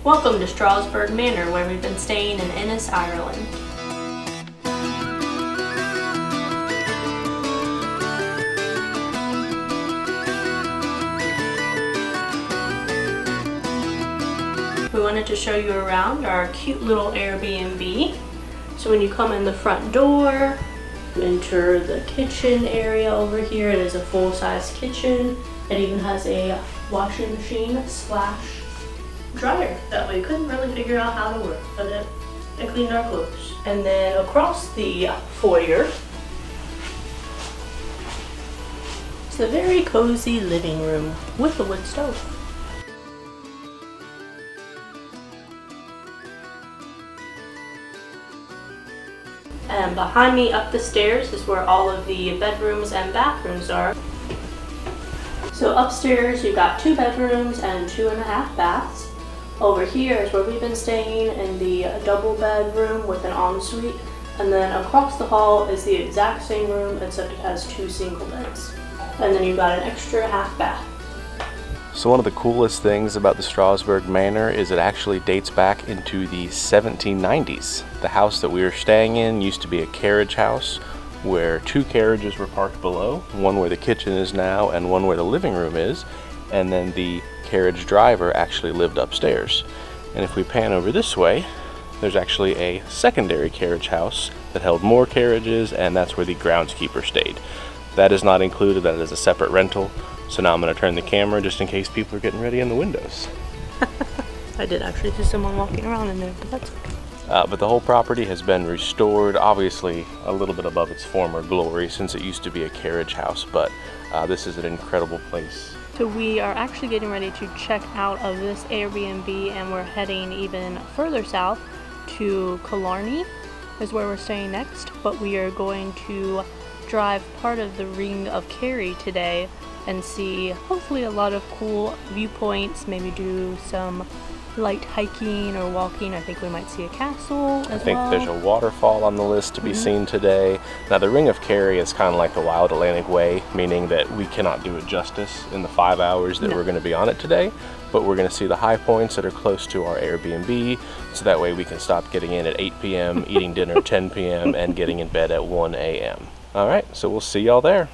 Welcome to Strasbourg Manor, where we've been staying in Ennis, Ireland. We wanted to show you around our cute little Airbnb. So when you come in the front door, you enter the kitchen area over here. It is a full-size kitchen. It even has a washing machine slash dryer that we couldn't really figure out how to work, but it cleaned our clothes. And then across the foyer, it's a very cozy living room with a wood stove. And behind me up the stairs is where all of the bedrooms and bathrooms are. So upstairs you've got 2 bedrooms and 2.5 baths. Over here is where we've been staying in the double bedroom with an ensuite. And then across the hall is the exact same room except it has 2 single beds. And then you've got an extra half bath. So one of the coolest things about the Strasbourg Manor is it actually dates back into the 1790s. The house that we were staying in used to be a carriage house where 2 carriages were parked below, one where the kitchen is now and one where the living room is, and then the carriage driver actually lived upstairs. And if we pan over this way, there's actually a secondary carriage house that held more carriages, and that's where the groundskeeper stayed. That is not included, that is a separate rental. So now I'm going to turn the camera just in case people are getting ready in the windows. I did actually see someone walking around in there, but that's okay. But the whole property has been restored, obviously a little bit above its former glory since it used to be a carriage house, but this is an incredible place. So we are actually getting ready to check out of this Airbnb, and we're heading even further south to Killarney is where we're staying next, but we are going to drive part of the Ring of Kerry today and see hopefully a lot of cool viewpoints, maybe do some light hiking or walking. I think we might see a castle as well. I think there's a waterfall on the list to be seen today. Now the Ring of Kerry is kind of like the Wild Atlantic Way, meaning that we cannot do it justice in the 5 hours that we're going to be on it today, but we're going to see the high points that are close to our Airbnb, so that way we can stop getting in at 8 p.m., eating dinner at 10 p.m., and getting in bed at 1 a.m. All right, so we'll see y'all there.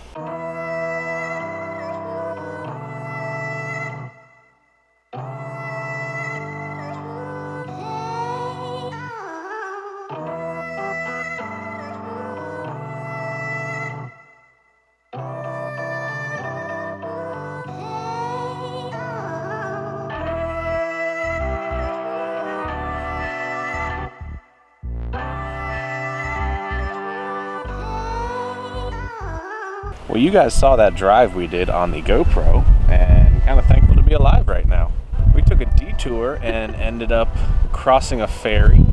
Well, you guys saw that drive we did on the GoPro, and kind of thankful to be alive right now. We took a detour and ended up crossing a ferry,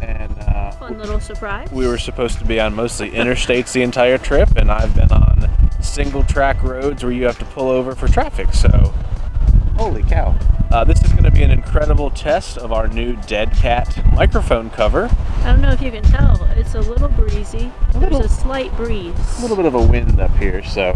and Fun little surprise. We were supposed to be on mostly interstates the entire trip, and I've been on single track roads where you have to pull over for traffic, so holy cow. This is going to be an incredible test of our new Dead Cat microphone cover. I don't know if you can tell, it's a little breezy. There's a slight breeze. A little bit of a wind up here, so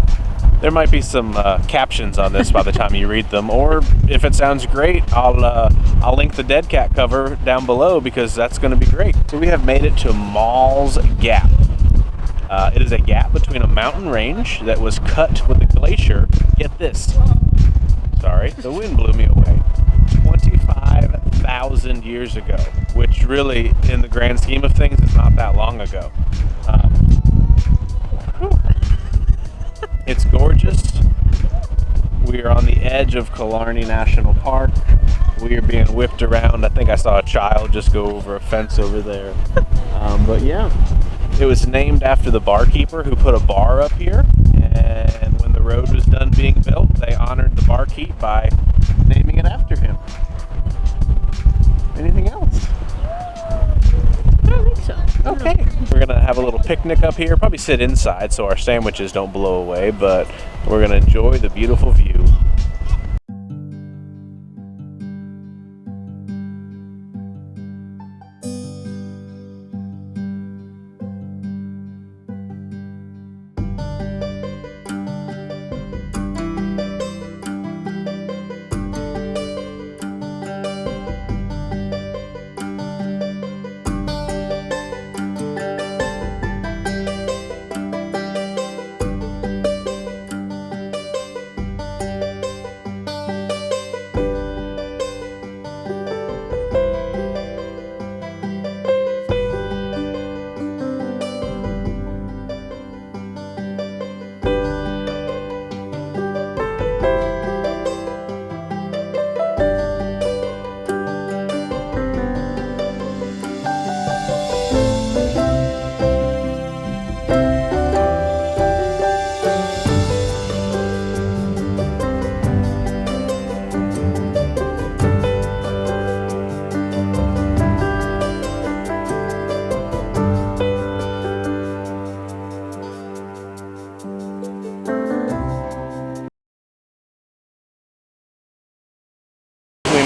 there might be some captions on this by the time you read them, or if it sounds great, I'll link the Dead Cat cover down below because that's going to be great. So we have made it to Moll's Gap. It is a gap between a mountain range that was cut with a glacier. Get this. Sorry, the wind blew me away. 25,000 years ago, which really, in the grand scheme of things, is not that long ago. It's gorgeous. We are on the edge of Killarney National Park. We are being whipped around. I think I saw a child just go over a fence over there. But yeah, it was named after the barkeeper who put a bar up here, and when the road was done being built, they honored the barkeep by naming it after him. Anything else? I don't think so. Okay. We're gonna have a little picnic up here, probably sit inside so our sandwiches don't blow away, but we're gonna enjoy the beautiful view.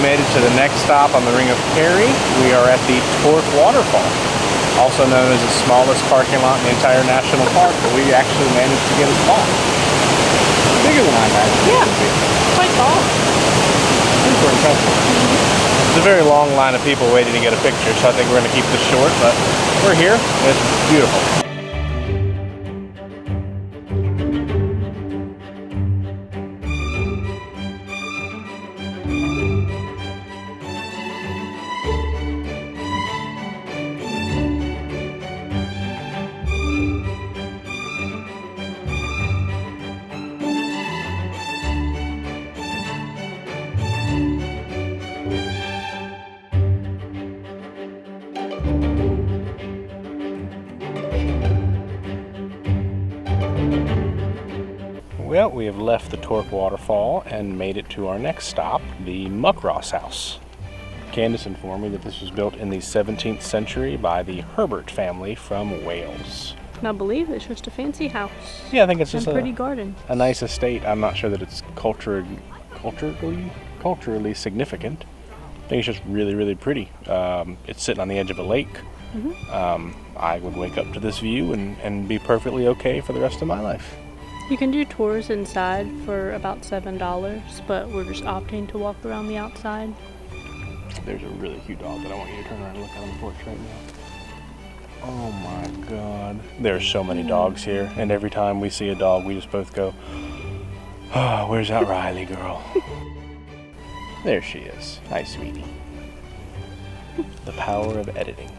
made it to the next stop on the Ring of Kerry. We are at the Torc Waterfall, also known as the smallest parking lot in the entire national park, but we actually managed to get a spot. Bigger than I imagined. Yeah, quite tall. Super impressive. It's a very long line of people waiting to get a picture, so I think we're going to keep this short, but we're here. It's beautiful. Well, we have left the Torc Waterfall and made it to our next stop, the Muckross House. Candace informed me that this was built in the 17th century by the Herbert family from Wales. I believe it's just a fancy house. Yeah, I think it's just a pretty garden. A nice estate. I'm not sure that it's culturally significant. I think it's just really, really pretty. It's sitting on the edge of a lake. I would wake up to this view and be perfectly okay for the rest of my life. You can do tours inside for about $7, but we're just opting to walk around the outside. There's a really cute dog that I want you to turn around and look at on the porch right now. Oh my God. There's so many dogs here, and every time we see a dog, we just both go, oh, where's that Riley girl? There she is. Hi, sweetie. The power of editing.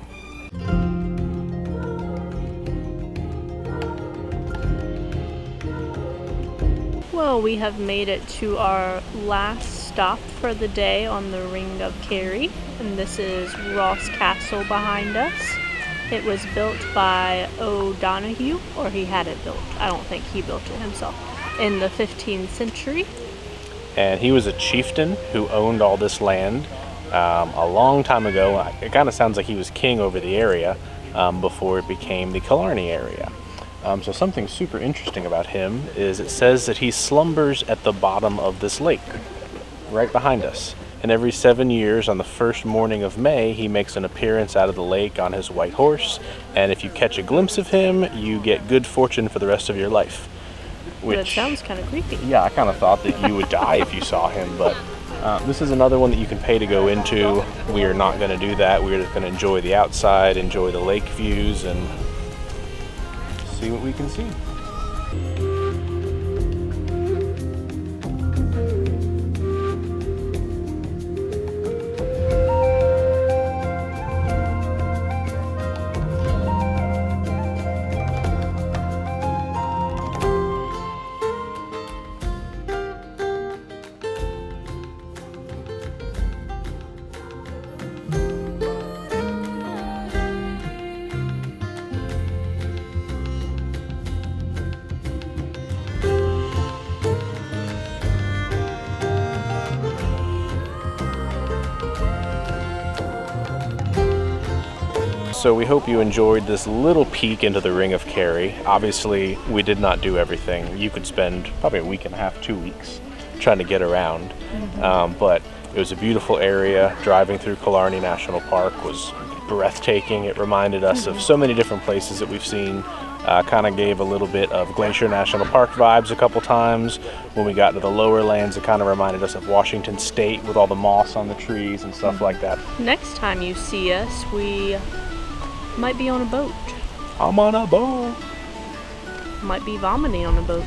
Well, we have made it to our last stop for the day on the Ring of Kerry, and this is Ross Castle behind us. It was built by O'Donoghue, or he had it built. I don't think he built it himself. In the 15th century. And he was a chieftain who owned all this land a long time ago. It kind of sounds like he was king over the area before it became the Killarney area. So something super interesting about him is it says that he slumbers at the bottom of this lake, right behind us. And every 7 years on the first morning of May, he makes an appearance out of the lake on his white horse. And if you catch a glimpse of him, you get good fortune for the rest of your life. Which, that sounds kind of creepy. Yeah, I kind of thought that you would die if you saw him, but this is another one that you can pay to go into. We are not going to do that. We're just going to enjoy the outside, enjoy the lake views, and see what we can see. So we hope you enjoyed this little peek into the Ring of Kerry. Obviously, we did not do everything. You could spend probably a week and a half, 2 weeks trying to get around. But it was a beautiful area. Driving through Killarney National Park was breathtaking. It reminded us of so many different places that we've seen. Kind of gave a little bit of Glacier National Park vibes a couple times. When we got to the lower lands, it kind of reminded us of Washington State with all the moss on the trees and stuff like that. Next time you see us, we might be on a boat. I'm on a boat. Might be vomiting on a boat.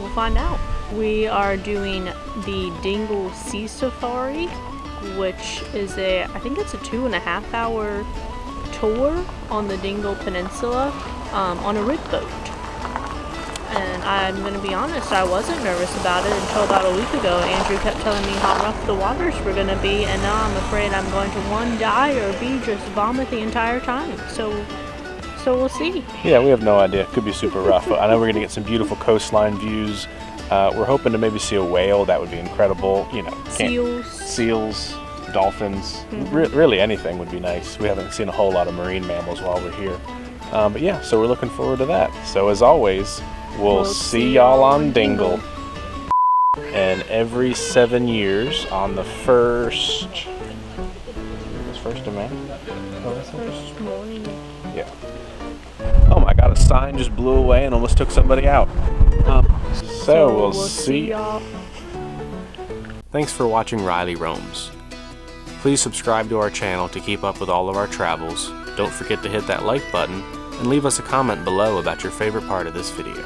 We'll find out. We are doing the Dingle Sea Safari, which is I think it's a 2.5 hour tour on the Dingle Peninsula on a rig boat. And I'm going to be honest, I wasn't nervous about it until about a week ago. Andrew kept telling me how rough the waters were going to be, and now I'm afraid I'm going to, one, die, or B, just vomit the entire time. So we'll see. Yeah, we have no idea. It could be super rough. But I know we're going to get some beautiful coastline views. We're hoping to maybe see a whale. That would be incredible. You know, seals, dolphins, really anything would be nice. We haven't seen a whole lot of marine mammals while we're here. But yeah, so we're looking forward to that. So as always, we'll see y'all on Dingle. And every 7 years on the first of May? First morning. Yeah. Oh my god, a sign just blew away and almost took somebody out. So we'll see y'all. Thanks for watching Riley Roams. Please subscribe to our channel to keep up with all of our travels. Don't forget to hit that like button and leave us a comment below about your favorite part of this video.